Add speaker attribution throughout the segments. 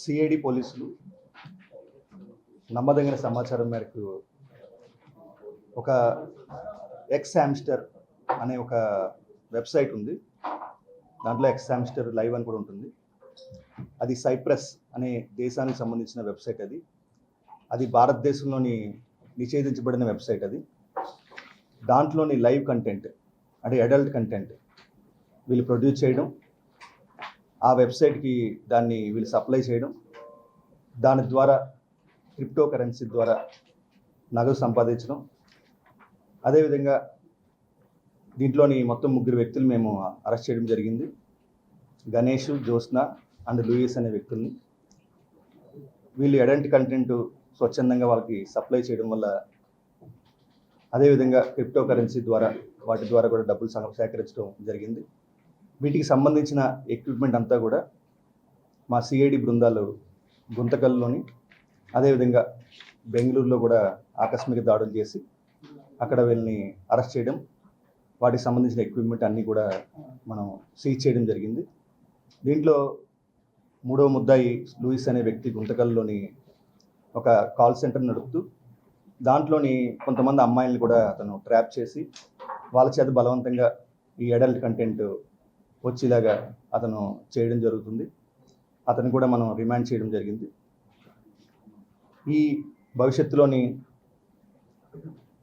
Speaker 1: CID పోలీసులు నమ్మదగిన సమాచారం మేరకు ఒక ఎక్స్ హామ్స్టర్ అనే ఒక వెబ్సైట్ ఉంది. దాంట్లో ఎక్స్ హామ్స్టర్ లైవ్ అని కూడా ఉంటుంది. అది సైప్రస్ అనే దేశానికి సంబంధించిన వెబ్సైట్. అది భారతదేశంలోని నిషేధించబడిన వెబ్సైట్. దాంట్లోని లైవ్ కంటెంట్ అంటే అడల్ట్ కంటెంట్ వీళ్ళు ప్రొడ్యూస్ చేయడం, ఆ వెబ్సైట్కి దాన్ని వీళ్ళు సప్లై చేయడం, దాని ద్వారా క్రిప్టో కరెన్సీ ద్వారా నగదు సంపాదించడం. అదేవిధంగా దీంట్లోని మొత్తం 3 వ్యక్తులు మేము అరెస్ట్ చేయడం జరిగింది. గణేష్, జ్యోత్స్న అండ్ లూయిస్ అనే వ్యక్తుల్ని. వీళ్ళు అడల్ట్ కంటెంట్ స్వచ్ఛందంగా వాళ్ళకి సప్లై చేయడం వల్ల, అదేవిధంగా క్రిప్టో కరెన్సీ ద్వారా వాటి ద్వారా కూడా డబ్బులు సేకరించడం జరిగింది. వీటికి సంబంధించిన ఎక్విప్మెంట్ అంతా కూడా మా సిఐడి బృందాలు గుంతకల్లోని, అదేవిధంగా బెంగళూరులో కూడా ఆకస్మిక దాడులు చేసి అక్కడ వీళ్ళని అరెస్ట్ చేయడం, వాటికి సంబంధించిన ఎక్విప్మెంట్ అన్నీ కూడా మనం సీజ్ చేయడం జరిగింది. దీంట్లో 3వ ముద్దాయి లూయిస్ అనే వ్యక్తి గుంతకల్లోని ఒక కాల్ సెంటర్ నడుపుతూ దాంట్లోని కొంతమంది అమ్మాయిలను కూడా అతను ట్రాప్ చేసి వాళ్ళ చేత బలవంతంగా ఈ అడల్ట్ కంటెంట్ వచ్చేలాగా అతను చేయడం జరుగుతుంది. అతను కూడా మనం రిమాండ్ చేయడం జరిగింది. ఈ భవిష్యత్తులోని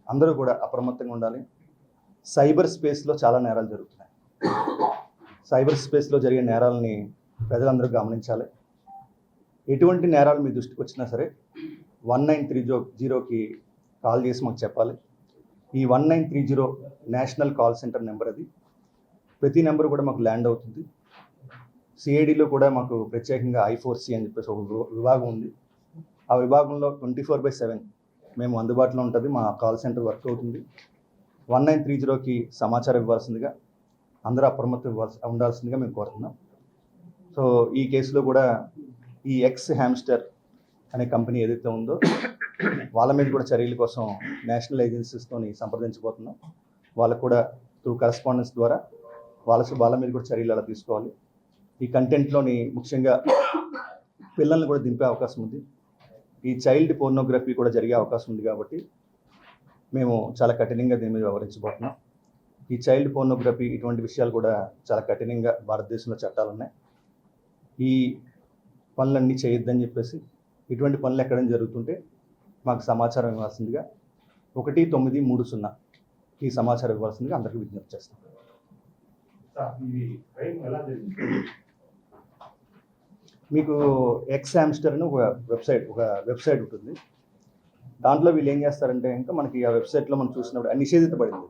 Speaker 1: అందరూ కూడా అప్రమత్తంగా ఉండాలి. సైబర్ స్పేస్లో చాలా నేరాలు జరుగుతున్నాయి. సైబర్ స్పేస్లో జరిగే నేరాలని ప్రజలందరూ గమనించాలి. ఎటువంటి నేరాలు మీ దృష్టికి వచ్చినా సరే 1930కి కాల్ చేసి మాకు చెప్పాలి. ఈ 1930 నేషనల్ కాల్ సెంటర్ నెంబర్. అది ప్రతి నెంబర్ కూడా మాకు ల్యాండ్ అవుతుంది. సిఐడిలో కూడా మాకు ప్రత్యేకంగా I4C అని చెప్పేసి ఒక విభాగం ఉంది. ఆ విభాగంలో 24/7 మేము అందుబాటులో ఉంటుంది. మా కాల్ సెంటర్ వర్క్ అవుతుంది. 1930కి సమాచారం ఇవ్వాల్సిందిగా, అందరూ అప్రమత్తం ఉండాల్సిందిగా మేము కోరుతున్నాం. సో ఈ కేసులో కూడా ఈ ఎక్స్ హామ్స్టర్ అనే కంపెనీ ఏదైతే ఉందో వాళ్ళ మీద కూడా చర్యల కోసం నేషనల్ ఏజెన్సీస్తో సంప్రదించబోతున్నాం. వాళ్ళకు కూడా త్రూ కరెస్పాండెన్స్ ద్వారా వాళ్ళ మీద కూడా చర్యలు అలా తీసుకోవాలి. ఈ కంటెంట్లోని ముఖ్యంగా పిల్లల్ని కూడా దింపే అవకాశం ఉంది. ఈ చైల్డ్ పోర్నోగ్రఫీ కూడా జరిగే అవకాశం ఉంది. కాబట్టి మేము చాలా కఠినంగా దీని మీద వ్యవహరించబోతున్నాం. ఈ చైల్డ్ పోర్నోగ్రఫీ ఇటువంటి విషయాలు కూడా చాలా కఠినంగా భారతదేశంలో చట్టాలు ఉన్నాయి. ఈ పనులన్నీ చేయొద్దని చెప్పేసి, ఇటువంటి పనులు ఎక్కడైనా జరుగుతుంటే మాకు సమాచారం ఇవ్వాల్సిందిగా 1930 ఈ సమాచారం ఇవ్వాల్సిందిగా అందరికీ విజ్ఞప్తి చేస్తాం. మీకు ఎక్స్ హామ్స్టర్ అని ఒక వెబ్సైట్ ఉంటుంది. దాంట్లో వీళ్ళు ఏం చేస్తారంటే ఇంకా మనకి ఆ వెబ్సైట్లో మనం చూసినప్పుడు నిషేధించబడింది,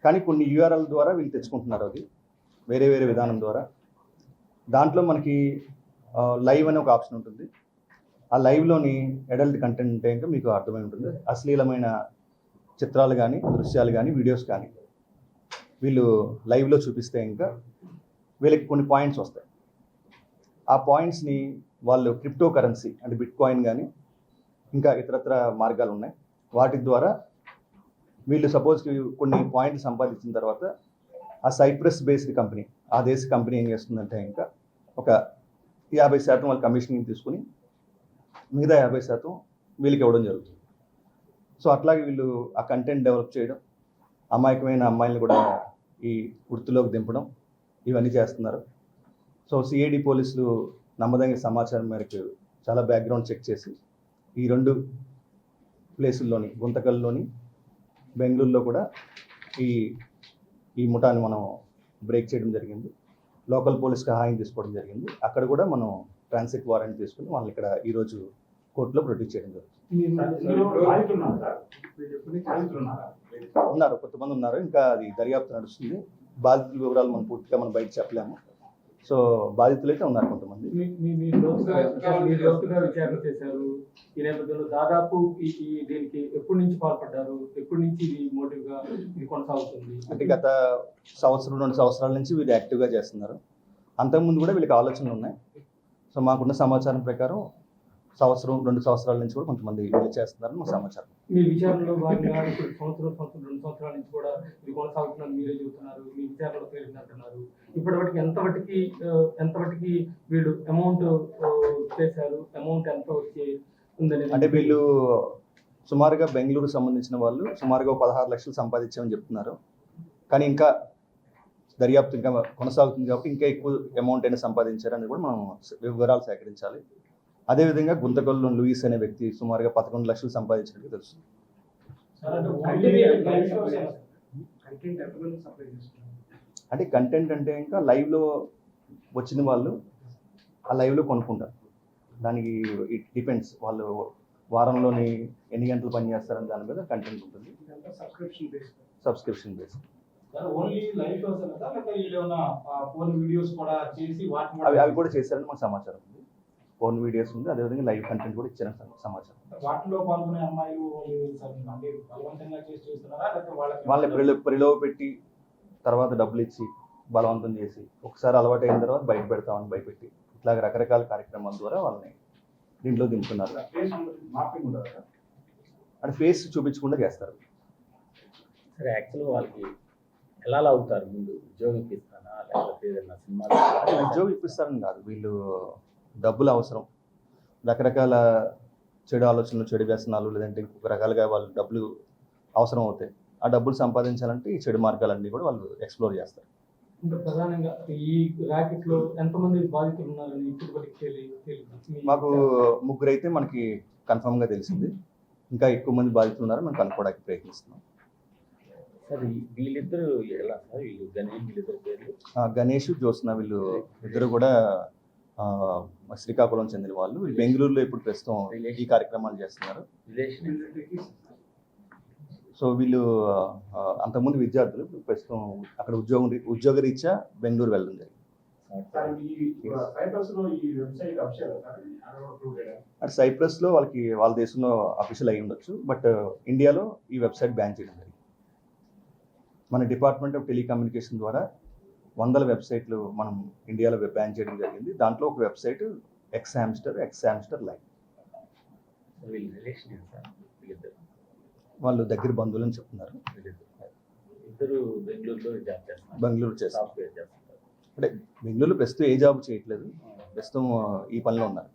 Speaker 1: కానీ కొన్ని URL ద్వారా వీళ్ళు తెచ్చుకుంటున్నారు. అది వేరే విధానం ద్వారా. దాంట్లో మనకి లైవ్ అనే ఒక ఆప్షన్ ఉంటుంది. ఆ లైవ్లోని అడల్ట్ కంటెంట్ అంటే ఇంకా మీకు అర్థమై ఉంటుంది. అశ్లీలమైన చిత్రాలు కానీ, దృశ్యాలు కానీ, వీడియోస్ కానీ వీళ్ళు లైవ్లో చూపిస్తే ఇంకా వీళ్ళకి కొన్ని పాయింట్స్ వస్తాయి. ఆ పాయింట్స్ని వాళ్ళు క్రిప్టో కరెన్సీ అంటే బిట్కాయిన్ కానీ ఇంకా ఇతరత్ర మార్గాలు ఉన్నాయి. వాటి ద్వారా వీళ్ళు సపోజ్కి కొన్ని పాయింట్లు సంపాదించిన తర్వాత ఆ సైప్రస్ బేస్డ్ కంపెనీ, ఆ దేశ కంపెనీ ఏం చేస్తుందంటే ఇంకా ఒక 50% వాళ్ళ కమిషనింగ్ తీసుకుని మిగతా 50% వీళ్ళకి ఇవ్వడం జరుగుతుంది. సో అట్లాగే వీళ్ళు ఆ కంటెంట్ డెవలప్ చేయడం, అమాయకమైన అమ్మాయిలను కూడా ఈ వృత్తిలోకి దింపడం, ఇవన్నీ చేస్తున్నారు. సో సిఐడి పోలీసులు నమ్మదగిన సమాచారం మేరకు చాలా బ్యాక్గ్రౌండ్ చెక్ చేసి ఈ 2 ప్లేసుల్లోని గుంతకల్లోని బెంగళూరులో కూడా ఈ ముఠాన్ని మనం బ్రేక్ చేయడం జరిగింది. లోకల్ పోలీస్కి సహాయం తీసుకోవడం జరిగింది. అక్కడ కూడా మనం ట్రాన్సిట్ వారెంట్ తీసుకుని వాళ్ళని ఇక్కడ ఈరోజు కోర్టులో ప్రొడ్యూస్ చేయడం జరుగుతుంది. ఉన్నారు, కొంతమంది ఉన్నారు. ఇంకా అది దర్యాప్తు నడుస్తుంది. బాధితుల వివరాలు మనం పూర్తిగా బయట చెప్పలేము. సో బాధితులు అయితే ఉన్నారు కొంతమంది.
Speaker 2: విచారణ చేశారు. ఈ నేపథ్యంలో దాదాపు దీనికి ఎప్పటి నుంచి పాల్పడ్డారు, ఎప్పటి నుంచి ఇది మోటివ్గా ఇది కొనసాగుతుంది?
Speaker 1: అంటే గత 1-2 సంవత్సరాల నుంచి వీళ్ళు యాక్టివ్గా చేస్తున్నారు. అంతకుముందు కూడా వీళ్ళకి ఆలోచనలు ఉన్నాయి. సో మాకున్న సమాచారం ప్రకారం సంవత్సరం 2 సంవత్సరాల నుంచి కూడా కొంతమంది వీళ్ళు చేస్తున్నారని మాకు సమాచారం.
Speaker 2: మీ విచారణలో భాగంగా ఇప్పుడు సంవత్సరం 2 సంవత్సరాల నుంచి కూడా ఇది కొనసాగుతుందని మీరే చెబుతున్నారు. మీ విచారణలో తేలిందంటున్నారు. ఇప్పటివరకు ఎంతవరకు వీళ్ళు అమౌంట్ చేశారు, అమౌంట్ ఎంత వచ్చి ఉందనేది?
Speaker 1: అంటే వీళ్ళు సుమారుగా బెంగళూరు సంబంధించిన వాళ్ళు సుమారుగా 16 లక్షలు సంపాదించామని చెప్తున్నారు. కానీ ఇంకా దర్యాప్తు ఇంకా కొనసాగుతుంది కాబట్టి ఇంకా ఎక్కువ అమౌంట్ అయినా సంపాదించారని కూడా మనం వివరాలు సేకరించాలి. అదేవిధంగా గుంతకల్లు లూయిస్ అనే వ్యక్తి సుమారుగా 11 లక్షలు సంపాదించినట్టు తెలుస్తుంది. అంటే కంటెంట్ అంటే ఇంకా లైవ్లో వచ్చిన వాళ్ళు ఆ లైవ్లో కొనుక్కుంటారు. దానికి ఇట్ డిపెండ్స్, వాళ్ళు వారంలోని ఎన్ని గంటలు పని చేస్తారని దాని మీద కంటెంట్ ఉంటుంది. Subscription base.
Speaker 3: Only live shows లేకపోతే వీళ్ళేమన్నా ఫోన్ వీడియోస్ కూడా చేసి వాటిని
Speaker 1: అవి కూడా చేశారని మాకు సమాచారం ఉంది. ఫోన్ వీడియోస్ ఉంది, అదేవిధంగా లైవ్ కంటెంట్ కూడా ఇచ్చారని సమాచారం.
Speaker 3: వాటిలో పాల్గొనే అమ్మాయిలు అంటే బలవంతంగా చేసి చేస్తున్నారా లేకపోతే
Speaker 1: వాళ్ళని ప్రలోభ పెట్టి తర్వాత డబ్బులు ఇచ్చి బలవంతం చేసి ఒకసారి అలవాటు అయిన తర్వాత బయట పెడతామని భయపెట్టి ఇట్లా రకరకాల కార్యక్రమాల ద్వారా వాళ్ళని దీంట్లో దింపుతున్నారు. అంటే ఫేస్ చూపించకుండా చేస్తారు.
Speaker 4: సరే, యాక్చువల్గా వాళ్ళకి ఎలా అవుతారు? ముందు ఉద్యోగం ఇప్పిస్తానా లేకపోతే ఏదైనా సినిమాలు?
Speaker 1: ఉద్యోగం ఇప్పిస్తారని కాదు, వీళ్ళు డబ్బులు అవసరం, రకరకాల చెడు ఆలోచనలు, చెడు వ్యసనాలు, లేదంటే ఇంకొక రకాలుగా వాళ్ళు డబ్బులు అవసరం అవుతాయి. ఆ డబ్బులు సంపాదించాలంటే ఈ చెడు మార్గాలన్నీ కూడా వాళ్ళు ఎక్స్ప్లోర్ చేస్తారు.
Speaker 2: అంటే ప్రధానంగా ఈ ర్యాకెట్ లో ఎంతమంది బాధితులు ఉన్నారని ఇప్పటివరకు తెలియదు.
Speaker 1: మాకు 3 అయితే మనకి కన్ఫర్మ్గా తెలిసింది. ఇంకా ఎక్కువ మంది బాధితులు ఉన్నారని మనం కనుక్కోవడానికి ప్రయత్నిస్తున్నాం.
Speaker 4: సార్, వీళ్ళిద్దరు ఎలా సార్? వీళ్ళిద్దరు పేర్లు
Speaker 1: గణేష్, జ్యోత్స్న, వీళ్ళు ఇద్దరు కూడా శ్రీకాకుళం చెందిన వాళ్ళు. వీళ్ళు బెంగళూరులో ఇప్పుడు ప్రస్తుతం ఈ కార్యక్రమాలు చేస్తున్నారు.
Speaker 4: రిలేషన్.
Speaker 1: సో వీళ్ళు అంతకుముందు విద్యార్థులు, ఇప్పుడు ప్రస్తుతం అక్కడ ఉద్యోగ రీత్యా బెంగళూరు వెళ్ళడం జరిగింది. అటు సైప్రస్లో వాళ్ళ దేశంలో అఫీషియల్ అయి ఉండొచ్చు, బట్ ఇండియాలో ఈ వెబ్సైట్ బ్యాన్ చేయడం జరిగింది. మన డిపార్ట్మెంట్ ఆఫ్ టెలికమ్యూనికేషన్ ద్వారా 100 వెబ్సైట్లు మనం ఇండియాలో బ్యాన్ చేయడం జరిగింది. దాంట్లో ఒక వెబ్సైట్ ఎక్స్ హామ్స్టర్ లైవ్.
Speaker 4: వీళ్ళ రిలేషన్ ఏంటి సార్? వీళ్ళిద్దరు
Speaker 1: వాళ్ళు దగ్గర బంధువులు అని చెప్తున్నారు.
Speaker 4: ఇద్దరు బెంగళూరులో జాబ్ చేస్తున్నారు.
Speaker 1: బెంగళూరు చేస్తారు.
Speaker 4: సాఫ్ట్వేర్ చేస్తున్నారు.
Speaker 1: అంటే బెంగళూరులో ప్రస్తుతం ఏ జాబ్ చేయట్లేదు, ప్రస్తుతం ఈ పనిలో ఉన్నారు.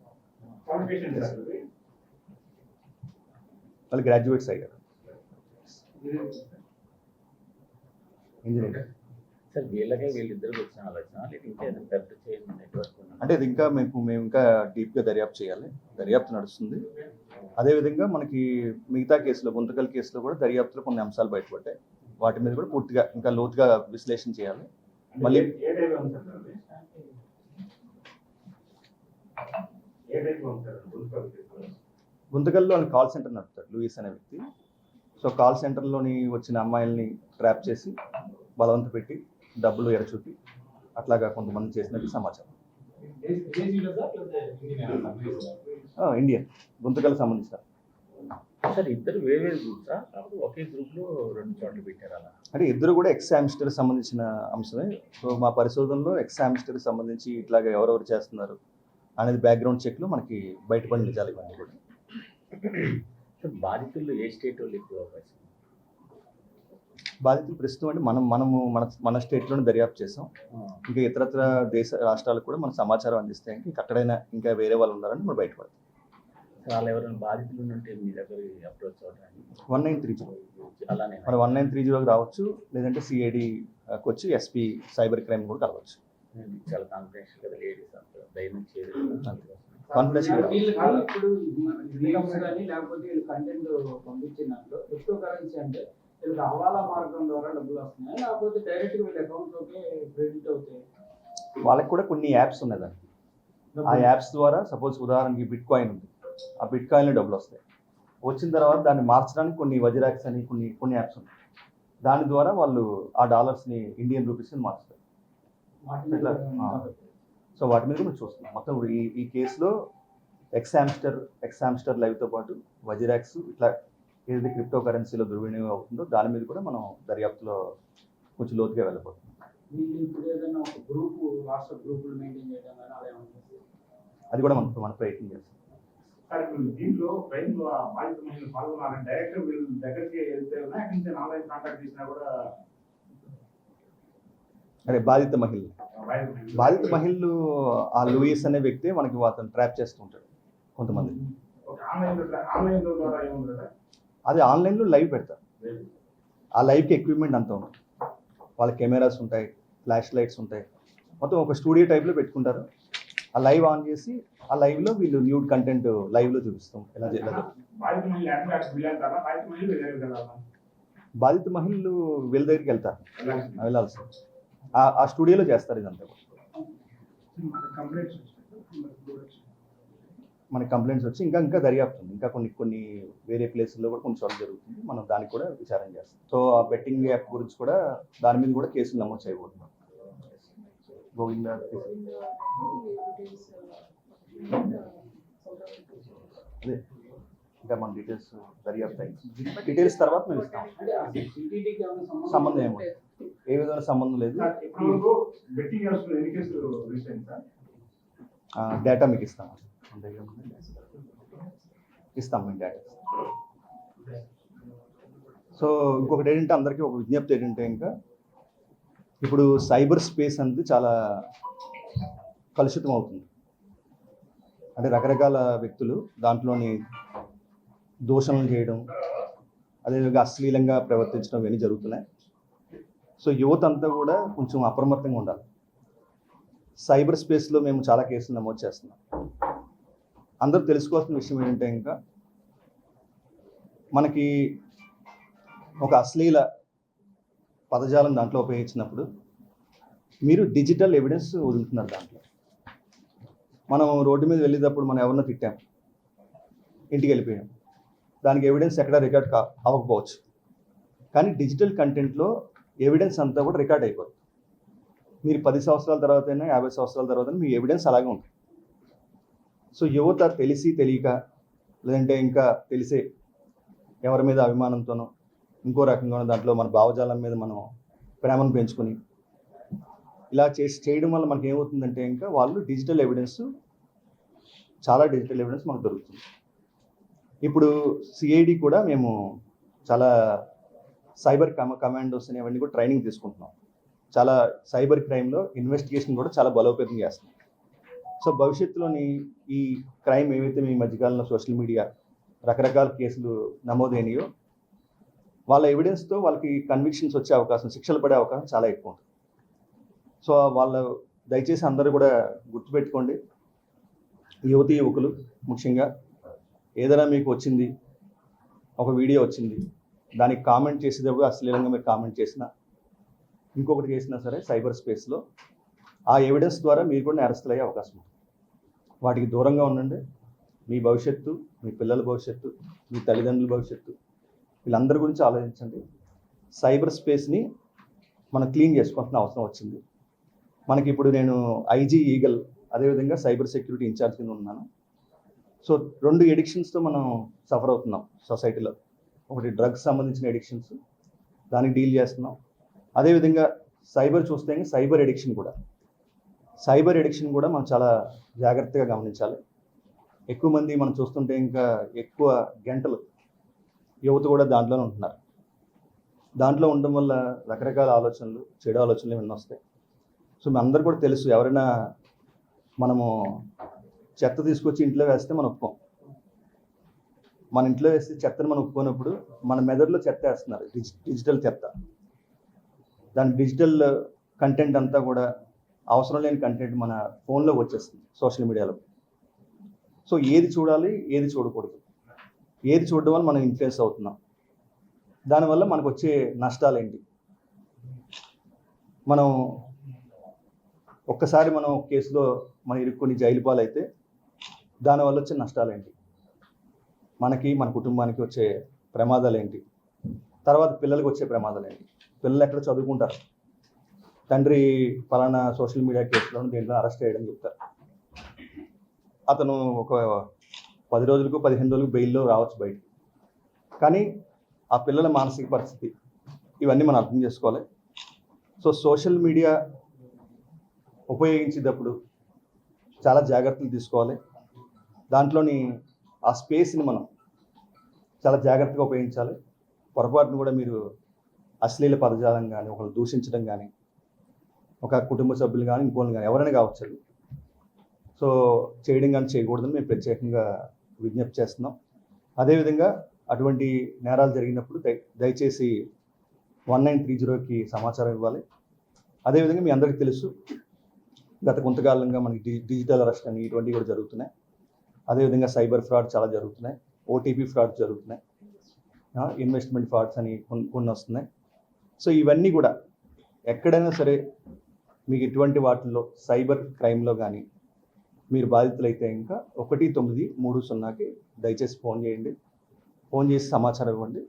Speaker 1: వాళ్ళు గ్రాడ్యుయేట్స్ అయ్యారు, ఇంజనీరింగ్.
Speaker 4: సార్, వీళ్ళిద్దరికి వచ్చిన ఆలోచన లేదా ఇంకా ఏదైనా పెద్ద చైన్ నెట్వర్క్?
Speaker 1: అంటే ఇది ఇంకా మేము ఇంకా డీప్గా దర్యాప్తు చేయాలి. దర్యాప్తు నడుస్తుంది. అదేవిధంగా మనకి మిగతా కేసులో, గుంతకల్ కేసులో కూడా దర్యాప్తులో కొన్ని అంశాలు బయటపడ్డాయి. వాటి మీద కూడా పూర్తిగా ఇంకా లోతుగా విశ్లేషణ చేయాలి. మళ్ళీ గుంతకల్లో వాళ్ళు కాల్ సెంటర్ నడుపుతారు, లూయిస్ అనే వ్యక్తి. సో కాల్ సెంటర్లోని వచ్చిన అమ్మాయిల్ని ట్రాప్ చేసి బలవంత పెట్టి డబ్బులు ఎరచూపి అట్లాగా కొంతమంది చేసినట్టు సమాచారం. ఇండియన్ గుంతకల్కి సంబంధించిన.
Speaker 4: సార్, ఇద్దరు వేరే గ్రూప్సా కాబట్టి ఒకే గ్రూప్లో 2 చోట్ల పెట్టారు అలా?
Speaker 1: అంటే ఇద్దరు కూడా ఎక్స్ హామ్స్టర్ సంబంధించిన అంశమే. సో మా పరిశోధనలో ఎక్స్ హామ్స్టర్ సంబంధించి ఇట్లాగా ఎవరెవరు చేస్తున్నారు అనేది బ్యాక్గ్రౌండ్ చెక్లో మనకి బయటపడిన నిజాలు ఇవన్నీ కూడా.
Speaker 4: సార్, బాధితుల్లో ఏ స్టేట్ వాళ్ళు ఎక్కువ అవకాశం?
Speaker 1: బాధితులు ప్రస్తుతం అంటే మన స్టేట్లోనే దర్యాప్తు చేసాం. ఇంకా ఇతరత్ర రాష్ట్రాలకు కూడా మన సమాచారం అందిస్తే ఇంకా అక్కడైనా ఇంకా వేరే వాళ్ళు ఉన్నారని మనం బయటపడతాం.
Speaker 4: వాళ్ళు ఎవరైనా బాధితులు ఉంటే మీ దగ్గర అప్రోచ్ అవ్వడానికి
Speaker 1: 1930
Speaker 4: అలానే
Speaker 1: మన 1930కి రావచ్చు, లేదంటే సిఐడికి వచ్చి ఎస్పీ సైబర్ క్రైమ్ కూడా కలవచ్చు.
Speaker 4: చాలా కాన్ఫిడెన్షియల్ కదా లేడీస్, అంత ధైర్యం చేయదు.
Speaker 1: కాన్ఫిడెన్షియల్
Speaker 5: ఇప్పుడు రీల్స్ కానీ లేకపోతే వీళ్ళు కంటెంట్ పంపించిన దాంట్లో క్రిప్టో కరెన్సీ అంటే వీళ్ళకి హవాలా మార్గం ద్వారా డబ్బులు వస్తున్నాయి, లేకపోతే డైరెక్ట్ వీళ్ళ అకౌంట్లోకి క్రెడిట్ అవుతాయి?
Speaker 1: వాళ్ళకి కూడా కొన్ని యాప్స్ ఉన్నాయి దానికి. ఆ యాప్స్ ద్వారా సపోజ్ ఉదాహరణకి బిట్ కాయిన్ ఉంది, ఆ బిట్ కాయిన్లో డబ్బులు వస్తాయి. వచ్చిన తర్వాత దాన్ని మార్చడానికి కొన్ని వజిరాక్స్ అని కొన్ని యాప్స్ ఉన్నాయి. దాని ద్వారా వాళ్ళు ఆ డాలర్స్ని ఇండియన్ రూపీస్ని మార్చుతారు. సో వాటి మీద మనం చూస్తున్నాం. మొత్తం ఈ కేసులో ఎక్స్ హామ్స్టర్ లైవ్తో పాటు వజిరాక్స్ ఇట్లా ఏదైతే క్రిప్టో కరెన్సీలో దుర్వినియోగం అవుతుందో దాని మీద కూడా మనం దర్యాప్తులో కొంచెం లోతుగా వెళ్ళబోతున్నాం.
Speaker 5: వీళ్ళు ఇప్పుడు ఏదైనా ఒక గ్రూప్ వాట్సాప్ గ్రూపులు మెయింటైన్ చేయడం కానీ అలా ఏమన్నా?
Speaker 1: అది కూడా మనం ప్రయత్నం చేస్తాం.
Speaker 3: సార్ ఇప్పుడు దీంట్లో ట్రైన్ లో ఆ బాధిత మహిళలు పాల్గొన్నారని డైరెక్ట్ వీళ్ళు దగ్గరికి వెళ్తే ఎక్కడి నుంచి ఆన్లైన్ కాంటాక్ట్ చేసినా కూడా
Speaker 1: అదే బాధిత మహిళలు బాధిత మహిళలు ఆ లూయిస్ అనే వ్యక్తి మనకి అతను ట్రాప్ చేస్తుంటాడు కొంతమంది.
Speaker 3: ఆన్లైన్ ద్వారా ఏముంది కదా
Speaker 1: అది ఆన్లైన్లో లైవ్ పెడతారు. ఆ లైవ్కి ఎక్విప్మెంట్ అంతా ఉంటుంది. వాళ్ళ కెమెరాస్ ఉంటాయి, ఫ్లాష్ లైట్స్ ఉంటాయి, మొత్తం ఒక స్టూడియో టైప్లో పెట్టుకుంటారు. ఆ లైవ్ ఆన్ చేసి ఆ లైవ్లో వీళ్ళు న్యూడ్ కంటెంట్ లైవ్లో చూపిస్తాం. ఎలా
Speaker 3: బాధిత మహిళలు అట్రాక్ట్ వీళ్ళంటారా బాధిత మహిళలు వెళ్ళారు కదా
Speaker 1: బాధిత మహిళలు వీళ్ళ దగ్గరికి వెళ్తారు, వెళ్ళాల్సి ఆ స్టూడియోలో చేస్తారు ఇదంతా. మనకి కంప్లైంట్స్ వచ్చి ఇంకా దర్యాప్తు ఉంది. ఇంకా కొన్ని వేరే ప్లేసుల్లో కూడా కొన్ని చోట్ల జరుగుతుంది. మనం దానికి కూడా విచారణ చేస్తాం. సో ఆ బెట్టింగ్ యాప్ గురించి కూడా దాని మీద కూడా కేసులు నమోదు చేయబోతున్నాం. గోవింద అదే ఇంకా మన డీటెయిల్స్ దర్యాప్తు అయింది. డీటెయిల్స్ తర్వాత మేము ఇస్తాం. సంబంధం ఏమో ఏ విధమైన సంబంధం లేదు.
Speaker 3: బెట్టింగ్ యాప్స్ ఎన్ని కేసులు రిజిస్టర్ అయింది సార్?
Speaker 1: డేటా మీకు ఇస్తాం. ఇస్తాం మేము డేటా. సో ఇంకొకటి ఏంటంటే అందరికీ ఒక విజ్ఞప్తి ఏంటంటే ఇంకా ఇప్పుడు సైబర్ స్పేస్ అనేది చాలా కలుషితం అవుతుంది. అంటే రకరకాల వ్యక్తులు దాంట్లోని దూషణలు చేయడం, అదేవిధంగా అశ్లీలంగా ప్రవర్తించడం ఇవన్నీ జరుగుతున్నాయి. సో యువత అంతా కూడా కొంచెం అప్రమత్తంగా ఉండాలి. సైబర్ స్పేస్లో మేము చాలా కేసులు నమోదు చేస్తున్నాం. అందరూ తెలుసుకోవాల్సిన విషయం ఏంటంటే ఇంకా మనకి ఒక అశ్లీల పదజాలం దాంట్లో ఉపయోగించినప్పుడు మీరు డిజిటల్ ఎవిడెన్స్ వదులుతున్నారు. దాంట్లో మనం రోడ్డు మీద వెళ్ళేటప్పుడు మనం ఎవరినో తిట్టాం, ఇంటికి వెళ్ళిపోయాం, దానికి ఎవిడెన్స్ ఎక్కడ రికార్డ్ అవ్వకపోవచ్చు. కానీ డిజిటల్ కంటెంట్లో ఎవిడెన్స్ అంతా కూడా రికార్డ్ అయిపోతుంది. మీరు 10 సంవత్సరాల తర్వాత అయినా 50 సంవత్సరాల తర్వాత మీ ఎవిడెన్స్ అలాగే ఉంటుంది. సో యువత తెలిసి తెలియక లేదంటే ఇంకా తెలిసే ఎవరి మీద అభిమానంతోనో ఇంకో రకంగా దాంట్లో మన భావజాలం మీద మనం ప్రేమను పెంచుకొని ఇలా చేయడం వల్ల మనకి ఏమవుతుందంటే ఇంకా వాళ్ళు డిజిటల్ ఎవిడెన్స్ మనకు దొరుకుతుంది. ఇప్పుడు సిఐడి కూడా మేము చాలా సైబర్ కమాండోస్ అనేవన్నీ కూడా ట్రైనింగ్ తీసుకుంటున్నాం. చాలా సైబర్ క్రైమ్లో ఇన్వెస్టిగేషన్ కూడా చాలా బలోపేతం చేస్తున్నాం. సో భవిష్యత్తులోని ఈ క్రైమ్ ఏవైతే మీ మధ్యకాలంలో సోషల్ మీడియా రకరకాల కేసులు నమోదైనయో వాళ్ళ ఎవిడెన్స్తో వాళ్ళకి కన్విక్షన్స్ వచ్చే అవకాశం, శిక్షలు పడే అవకాశం చాలా ఎక్కువ ఉంటుంది. సో వాళ్ళు దయచేసి అందరూ కూడా గుర్తుపెట్టుకోండి, యువతీ యువకులు ముఖ్యంగా ఏదైనా మీకు వచ్చింది, ఒక వీడియో వచ్చింది, దానికి కామెంట్ చేసేటప్పుడు అశ్లీలంగా మీరు కామెంట్ చేసినా ఇంకొకటి చేసినా సరే సైబర్ స్పేస్లో ఆ ఎవిడెన్స్ ద్వారా మీరు కూడా నేరస్తులయ్యే అవకాశం ఉంది. వాటికి దూరంగా ఉండండి. మీ భవిష్యత్తు, మీ పిల్లల భవిష్యత్తు, మీ తల్లిదండ్రుల భవిష్యత్తు, వీళ్ళందరి గురించి ఆలోచించండి. సైబర్ స్పేస్ని మనం క్లీన్ చేసుకోవాల్సిన అవసరం వచ్చింది. మనకి ఇప్పుడు నేను ఐజీ ఈగల్ అదేవిధంగా సైబర్ సెక్యూరిటీ ఇన్ఛార్జ్ కింద ఉన్నాను. సో 2 ఎడిక్షన్స్తో మనం సఫర్ అవుతున్నాం సొసైటీలో. ఒకటి డ్రగ్స్ సంబంధించిన ఎడిక్షన్స్, దానికి డీల్ చేస్తున్నాం. అదేవిధంగా సైబర్ చూస్తే సైబర్ ఎడిక్షన్ కూడా మనం చాలా జాగ్రత్తగా గమనించాలి. ఎక్కువ మంది మనం చూస్తుంటే ఇంకా ఎక్కువ గంటలు యువత కూడా దాంట్లోనే ఉంటున్నారు. దాంట్లో ఉండడం వల్ల రకరకాల ఆలోచనలు, చెడు ఆలోచనలు ఇవన్నీ వస్తాయి. సో మీ అందరు కూడా తెలుసు, ఎవరైనా మనము చెత్త తీసుకొచ్చి ఇంట్లో వేస్తే మనం ఒప్పుకోం. మన ఇంట్లో వేస్తే చెత్తను మనం ఒప్పుకోనప్పుడు మన మెదడులో చెత్త వేస్తున్నారు, డిజిటల్ చెత్త. దాని డిజిటల్ కంటెంట్ అంతా కూడా అవసరం లేని కంటెంట్ మన ఫోన్లోకి వచ్చేస్తుంది, సోషల్ మీడియాలో. సో ఏది చూడాలి, ఏది చూడకూడదు, ఏది చూడడం వల్ల మనం ఇన్ఫ్లుయెన్స్ అవుతున్నాం, దానివల్ల మనకు వచ్చే నష్టాలు ఏంటి. మనం ఒక్కసారి మనం కేసులో మనం ఇరుక్కుని జైలు పాలైతే దానివల్ల వచ్చే నష్టాలు ఏంటి, మనకి మన కుటుంబానికి వచ్చే ప్రమాదాలు ఏంటి, తర్వాత పిల్లలకు వచ్చే ప్రమాదాలు ఏంటి. పిల్లలు ఎక్కడ చదువుకుంటారు, తండ్రి ఫలానా సోషల్ మీడియా కేసులో దీంట్లో అరెస్ట్ చేయడం చెప్తారు. అతను ఒక 10 రోజులకు 15 రోజులకు బెయిల్లో రావచ్చు బయట. కానీ ఆ పిల్లల మానసిక పరిస్థితి ఇవన్నీ మనం అర్థం చేసుకోవాలి. సో సోషల్ మీడియా ఉపయోగించేటప్పుడు చాలా జాగ్రత్తలు తీసుకోవాలి. దాంట్లోని ఆ స్పేస్ని మనం చాలా జాగ్రత్తగా ఉపయోగించాలి. పొరపాటును కూడా మీరు అశ్లీల పదజాలం కానీ, ఒకరు దూషించడం కానీ, ఒక కుటుంబ సభ్యులు కానీ, ఇంకోళ్ళు కానీ ఎవరైనా కావచ్చు, సో చేయడం కానీ చేయకూడదని మేము ప్రత్యేకంగా విజ్ఞప్తి చేస్తున్నాం. అదేవిధంగా అటువంటి నేరాలు జరిగినప్పుడు దయచేసి 1930కి సమాచారం ఇవ్వాలి. అదేవిధంగా మీ అందరికీ తెలుసు, గత కొంతకాలంగా మనకి డిజిటల్ అరెస్ట్ అని ఇటువంటివి కూడా జరుగుతున్నాయి. అదేవిధంగా సైబర్ ఫ్రాడ్ చాలా జరుగుతున్నాయి, ఓటీపీ ఫ్రాడ్ జరుగుతున్నాయి, ఇన్వెస్ట్మెంట్ ఫ్రాడ్స్ అని కొన్ని వస్తున్నాయి. సో ఇవన్నీ కూడా ఎక్కడైనా సరే మీకు ఇటువంటి వాటిల్లో సైబర్ క్రైమ్లో కానీ మీరు బాధితులైతే ఇంకా 1930కి దయచేసి ఫోన్ చేయండి. ఫోన్ చేసి సమాచారం ఇవ్వండి.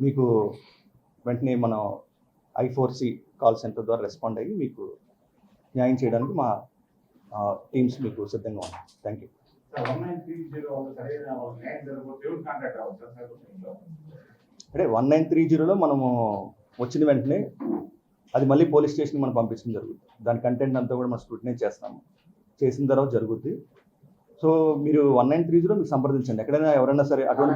Speaker 1: మీకు వెంటనే మనం I4C కాల్ సెంటర్ ద్వారా రెస్పాండ్ అయ్యి మీకు న్యాయం చేయడానికి మా టీమ్స్ మీకు సిద్ధంగా ఉన్నాయి. Thank you.
Speaker 3: 1930 సరైన న్యాయం జరగకపోతే ఎవరు కాంటాక్ట్ అవ్వచ్చు సార్?
Speaker 1: అంటే 1930లో మనము వచ్చిన వెంటనే అది మళ్ళీ పోలీస్ స్టేషన్కి మనం పంపించడం జరుగుతుంది. దాని కంటెంట్ అంతా కూడా మనం స్క్రూటినైజ్ చేస్తాము. చేసిన తర్వాత జరుగుద్ది. సో మీరు 1930లో మీకు సంప్రదించండి. ఎక్కడైనా ఎవరైనా సరే అటువంటి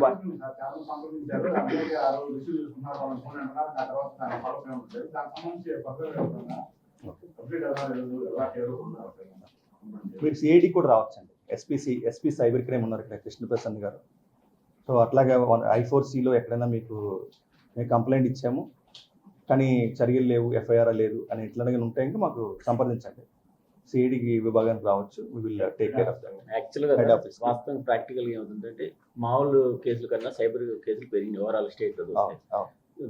Speaker 3: చాలా సంప్రదించారు, అలాగే ఆ రోజు రిసీవ్ చేసుకున్నారు, వాళ్ళని ఫోన్ అంటున్నారు, ఆ తర్వాత దాని ఫాలోఅప్ ఉంటుంది. దానికి సంబంధించి పక్కన అప్డేట్ ఎవరు ఉన్నారు?
Speaker 1: మీరు సిఐడి కూడా రావచ్చండి. ఎస్పీ సైబర్ క్రైమ్ ఉన్నారు ఇక్కడ, కృష్ణప్రసన్న గారు. సో అట్లాగే I4Cలో ఎక్కడైనా మీకు మేము కంప్లైంట్ ఇచ్చాము కానీ చర్యలు లేవు, ఎఫ్ఐఆర్ లేదు అని ఎట్లా ఉంటే ఇంకా మాకు సంప్రదించండి. సిఐడికి విభాగానికి రావచ్చు. We will take care of that.
Speaker 4: యాక్చువల్గా
Speaker 1: Head office.
Speaker 4: వాస్తవం ప్రాక్టికల్గా ఏమవుతుందంటే మామూలు కేసుల కన్నా సైబర్ కేసులు పెరిగినాయి ఓవరాల్ స్టేట్లో.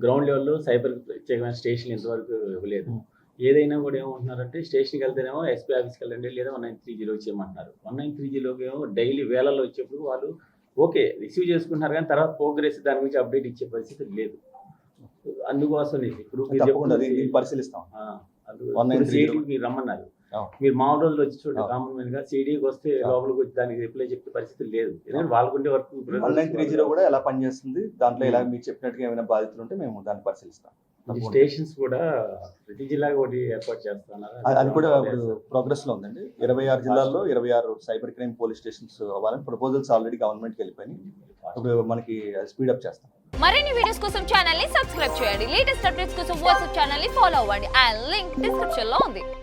Speaker 4: గ్రౌండ్ లెవెల్లో సైబర్ ప్రత్యేకమైన స్టేషన్లు ఇంతవరకు ఇవ్వలేదు. ఏదైనా కూడా ఏమంటున్నారంటే స్టేషన్కి వెళ్తేనేమో ఎస్పీ ఆఫీస్కి వెళ్ళండి, లేదా 1930 వచ్చేయమంటున్నారు. 1930లోకి ఏమో డైలీ వేలలో వచ్చేప్పుడు వాళ్ళు ఓకే రిసీవ్ చేసుకుంటున్నారు కానీ తర్వాత ప్రోగ్రెస్ దాని గురించి అప్డేట్ ఇచ్చే పరిస్థితి లేదు. అందుకోసం ఇప్పుడు మీరు
Speaker 1: తప్పకుండా దీన్ని పరిశీలిస్తాం.
Speaker 4: సిఐడికి మీరు రమ్మన్నారు, మీరు మామూలు రోజులు వచ్చి చూడండి, కామన్ మ్యాన్ గా సిఐడికి వస్తే లోపలికి వచ్చి దానికి రిప్లై చెప్పే పరిస్థితి లేదు. ఎందుకంటే వాళ్ళకుండే వర్క్
Speaker 1: 1930 కూడా ఎలా పనిచేస్తుంది, దాంట్లో ఇలా మీకు చెప్పినట్టుగా ఏమైనా బాధితులు ఉంటే మేము దాన్ని పరిశీలిస్తాం.
Speaker 4: స్టేషన్స్ కూడా ప్రతి జిల్లాకి ఒకటి ఏర్పాటు చేస్తున్నారు.
Speaker 1: అది కూడా ఇప్పుడు ప్రోగ్రెస్ లో ఉందండి. 26 జిల్లాల్లో 26 సైబర్ క్రైమ్ పోలీస్ స్టేషన్స్ అవ్వాలని ప్రపోజల్స్ ఆల్రెడీ గవర్నమెంట్కి వెళ్ళిపోయి ఇప్పుడు మనకి స్పీడప్ చేస్తాం.
Speaker 6: మరిన్ని వీడియోస్ కోసం ఛానల్ ని సబ్స్క్రైబ్ చేయండి. లేటెస్ట్ అప్డేట్స్ కోసం వాట్సాప్ ఛానల్ ని ఫాలో అవ్వండి. అండ్ లింక్ డిస్క్రిప్షన్ లో ఉంది.